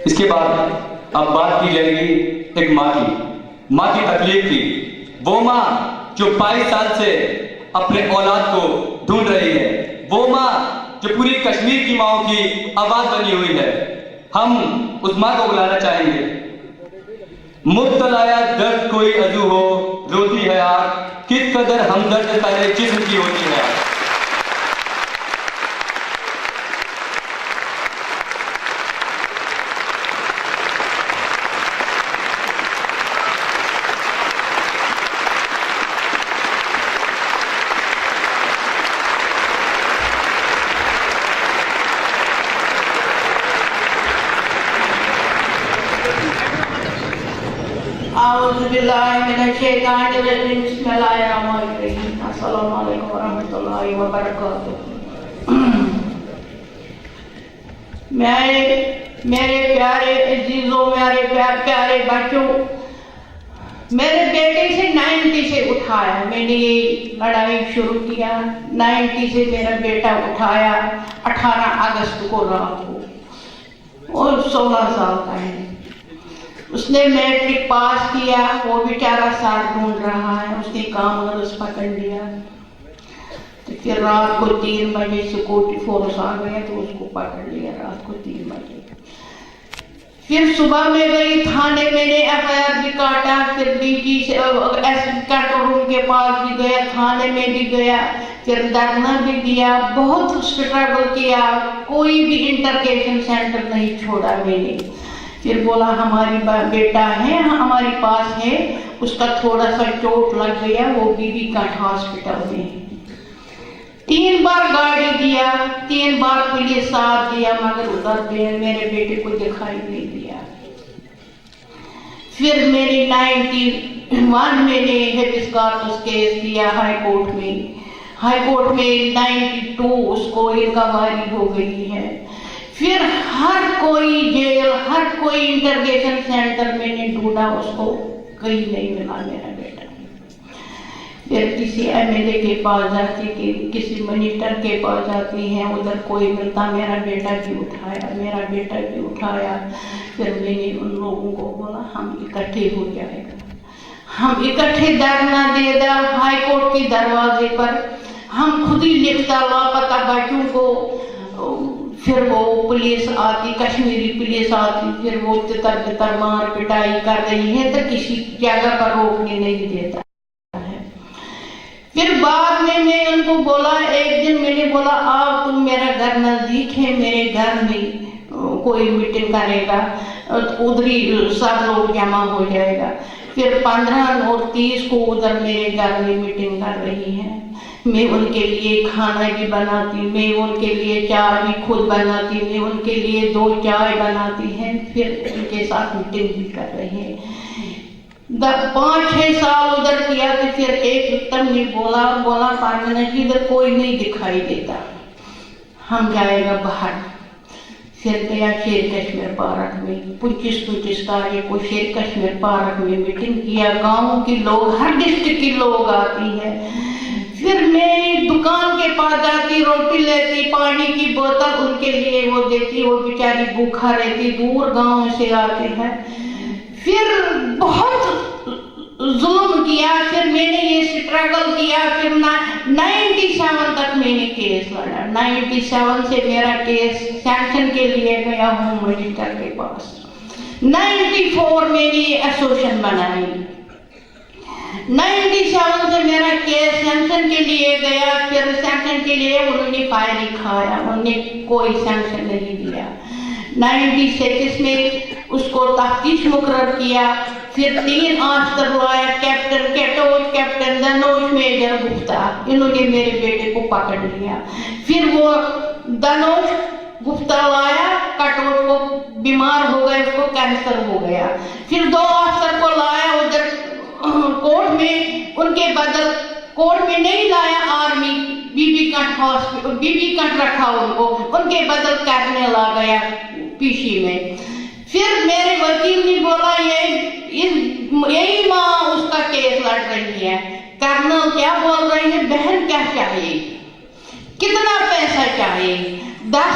اس کے بعد اب بات کی جائے گی ایک ماں کی تکلیف کی. وہ ماں جو 22 سال سے اپنے اولاد کو ڈھونڈ رہی ہے، وہ ماں جو پوری کشمیر کی ماؤں کی آواز بنی ہوئی ہے. ہم اس ماں کو بلانا چاہیں گے. مبتلایا درد کوئی عضو ہو روتی ہے آگ، کس قدر ہمدرد تیرے جسم کی ہوتی ہے. اعوذ باللہ من الشیطان الرجیم، بسم اللہ الرحمن الرحیم. السلام علیکم ورحمۃ اللہ وبرکاتہ. میرے پیارے عزیزوں، میرے پیارے بچوں، میرے بیٹے سے 90 سے اٹھایا. میں نے یہ لڑائی شروع کیا 90 سے. میرا بیٹا اٹھایا 18 اگست کو رات کو، اور 16 سال کا ہے. اس نے میٹرک پاس کیا. وہ بیچارہ ساتھ ڈھونڈ رہا ہے. اس نے کامرس پکڑ لیا. تو پھر رات کو 3 بجے سیکورٹی فورس آ گیا تو اس کو پکڑ لیا رات کو 3 بجے. پھر صبح میں گئی تھانے، میں نے ایف آئی آر بھی کاٹا. پھر ڈی جی کنٹرول روم کے پاس بھی گیا، تھانے میں بھی گیا، پھر دھرنا بھی دیا. بہت اسٹرگل کیا. کوئی بھی انٹرگیشن سینٹر نہیں چھوڑا میں نے. پھر بولا ہماری بیٹا ہے ہمارے پاس ہے، اس کا تھوڑا سا چوٹ لگ گیا، وہ بی بی کاٹ ہاسپٹل میں. 3 بار گاڑی دیا، 3 بار پولیس ساتھ دیا، مگر ادھر میرے بیٹے کو دکھائی نہیں دیا. پھر میری 91 میں نے ہیبس کارپس کیس دیا ہائی کورٹ میں. ہائی کورٹ میں 92 اس کو انکوائری ہو گئی ہے. پھر ہر کوئی جیل، ہر کوئی انٹرگیشن سینٹر میں نے ڈھونڈا، اس کو کہیں نہیں ملا میرا بیٹا. پھر کسی ایم ایل اے کے پاس جاتی، کسی منسٹر کے پاس جاتی ہیں، ادھر کوئی ملتا. میرا بیٹا بھی اٹھایا. پھر میں نے ان لوگوں کو بولا ہم اکٹھے ہو جائے گا، ہم اکٹھے دھرنا دے دا ہائی کورٹ کے دروازے پر. ہم خود ہی لکھتا لاپتہ بچوں کو. پھر وہ پولیس آتی، کشمیری پولیس آتی، پھر وہ تتر مار پٹائی کر رہی ہے تو کسی جگہ پر روکنے نہیں دیتا ہے. پھر بعد میں ان کو بولا، ایک دن میں نے بولا آؤ تم، میرا گھر نزدیک ہے، میرے گھر میں کوئی میٹنگ کرے گا، ادھر ہی سب لوگ جمع ہو جائے گا. پھر 15 اور 30 کو ادھر میرے گھر میں میٹنگ کر رہی ہے. میں ان کے لیے کھانا بھی بناتی، میں ان کے لیے چائے بھی خود بناتی، میں ان کے لیے 2 چائے بناتی ہیں. پھر ان کے ساتھ میٹنگ بھی کر رہے ہیں. 5-6 سال ادھر کیا. تو پھر ایک وکٹم نے بولا پارمنٹ ادھر کوئی نہیں دکھائی دیتا، ہم جائے گا باہر. پھر گیا شیر کشمیر پارک میں. 25 تاریخ کو شیر کشمیر پارک میں میٹنگ کیا. گاؤں کے لوگ، ہر ڈسٹرکٹ کے لوگ آتی ہے. پھر میں دکان کے پاس جاتی، روٹی لیتی، پانی کی بوتل ان کے لیے وہ دیتی. وہ بیچاری بھوکھا رہتی، دور گاؤں سے آتے ہیں. پھر بہت ظلم کیا. پھر میں نے یہ اسٹرگل کیا. پھر 97 تک میں نے کیس لڑا. 97 سے میرا کیس سینکشن کے لیے گیا ہوم منسٹر کے پاس. 94 میں نے ایسوسیشن بنائی. 97 سے میرا کیس سینکشن کے لیے گیا. پھر سینکشن کے لیے انہوں نے فائل کھایا، انہوں نے کوئی سینکشن نہیں دیا. 96 میں اس کو تفتیش مقرر کیا. پھر 3 آفیسر لایا، captain Katoch, captain Dhanush, major Gupta. انہوں نے میرے بیٹے کو پکڑ لیا. پھر وہ دھنوش گپتا لایا، کٹوچ کو بیمار ہو گیا، اس کو کینسر ہو گیا. پھر 2 آفیسر کو لایا ادھر کورٹ میں، ان کے بدل کورٹ میں نہیں لایا آرمی، بی بی کٹ رکھا ان کو، ان کے بدل کرنل آ گیا پیشی میں. پھر میرے وکیل نے بولا یہی ماں اس کا کیس لڑ رہی ہے. کرنل کیا بول رہے ہیں، بہن کیا چاہیے، کتنا پیسہ چاہیے. 10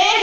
1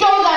14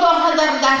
2010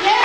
6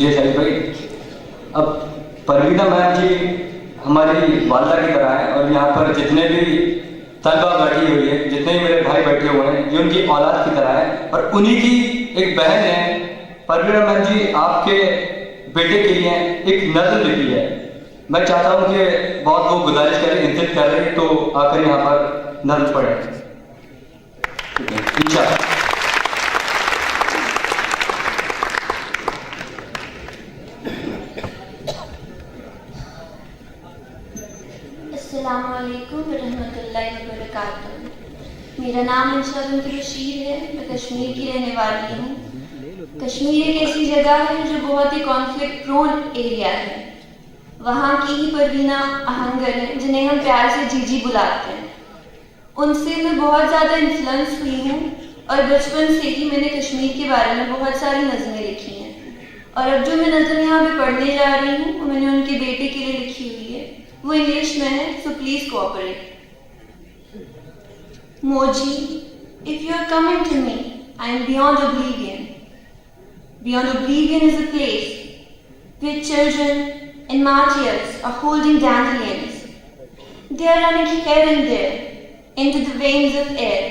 شکریہ شاہد بھائی. اب پروینہ میم جی ہماری والدہ کی طرح ہیں اور یہاں پر جتنے بھی طلبہ بیٹھی ہوئی ہے, جتنے بھی میرے بھائی بیٹھے ہوئے ہیں, یہ ان کی اولاد کی طرح ہے اور انہی کی ایک بہن ہے. پروینہ میم جی آپ کے بیٹے کے لیے ایک نظم لکھی ہے. میں چاہتا ہوں کہ بہت وہ گزارش کریں, انسٹ کر رہے ہیں تو آ کر یہاں پر نظم پڑھیں. انشاءاللہ. السلام علیکم ورحمۃ اللہ وبرکاتہ. میرا نام انشا بنت رشید ہے. میں کشمیر کی رہنے والی ہوں. کشمیر ایک ایسی جگہ ہے جو بہت ہی کانفلکٹ پرون ایریا ہے. وہاں کی ہی پروینہ آہنگر ہیں جنہیں ہم پیار سے جی جی بلاتے ہیں. ان سے میں بہت زیادہ انفلوئنس ہوئی ہوں اور بچپن سے ہی میں نے کشمیر کے بارے میں بہت ساری نظمیں لکھی ہیں. اور اب جو میں نظم یہاں پہ پڑھنے جا رہی ہوں وہ میں نے ان کے بیٹے کے لیے لکھی ہوئی ہے. وہ انگلش میں ہے, so please cooperate. Moji, if you are coming to me, I am beyond oblivion. Beyond oblivion is a place where children and martyrs are holding dandelions. They are running here and there into the veins of air,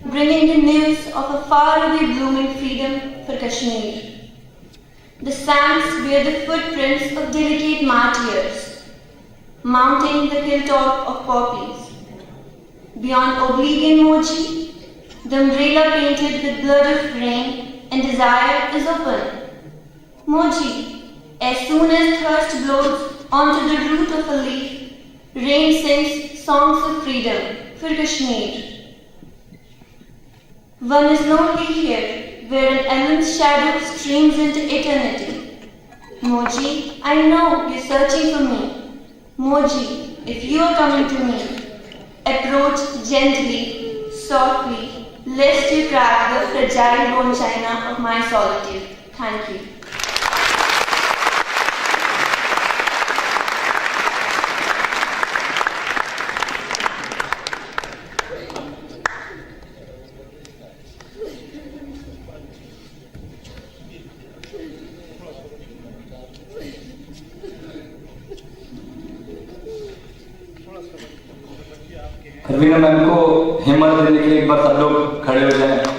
bringing the news of a faraway blooming freedom for Kashmir. The sands bear the footprints of delicate martyrs, mounting the hilltop of poppies. Beyond oblivion, Moji, the umbrella painted with blood of rain and desire is open. Moji, as soon as thirst blows onto the root of a leaf, rain sings songs of freedom for Kashmir. One is lonely here, where an endless shadow streams into eternity. Moji, I know you're searching for me. Moji, if you are coming to me, approach gently, softly, lest you crack the fragile bone china of my solitude. Thank you. Parveena میم کو ہمت دینے کے لیے ایک بار سب لوگ کھڑے ہو جائیں.